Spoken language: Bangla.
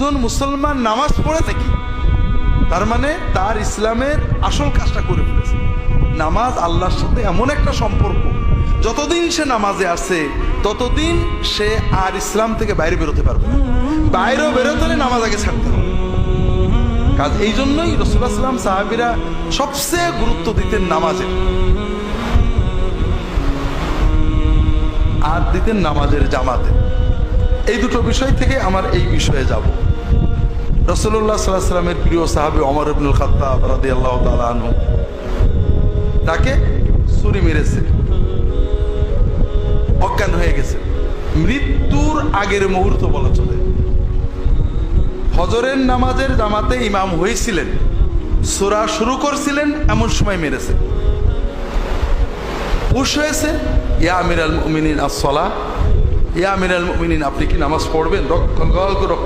একজন মুসলমান নামাজ পড়ে থাকি, তার মানে তার ইসলামের আসল কাজটা করে ফেলেছে। নামাজ আল্লাহর সাথে এমন একটা সম্পর্ক, যতদিন সে নামাজে আছে ততদিন সে আর ইসলাম থেকে বাইরে বেরোতে পারবে না। বাইরেও বেরোতে হলে নামাজ আগে ছাড়তে হবে। কাজ এই জন্যই রাসূলুল্লাহ সাল্লাল্লাহু আলাইহি ওয়াসাল্লাম সাহাবীরা সবচেয়ে গুরুত্ব দিতেন নামাজে, আর দিতেন নামাজের জামাতে। এই দুটো বিষয় থেকে আমার এই বিষয়ে যাব। রাসূলুল্লাহ সাল্লাল্লাহু আলাইহি ওয়াসাল্লামের প্রিয় সাহাবী ওমর ইবনুল খাত্তাব রাদিয়াল্লাহু তাআলা আনহু, তাকে ছুরি মেরেছে, অজ্ঞান হয়ে গেছে, মৃত্যুর আগের মুহূর্ত বলা চলে। ফজরের নামাজের জামাতে ইমাম হয়েছিলেন, সূরা শুরু করছিলেন, এমন সময় মেরেছে। হুশ হয়েছে, ইয়া আমিরাল মুমিনিন আস-সালাহ, ইয়া আমিরাল মুমিনিন আপনি কি নামাজ পড়বেন? রক্ত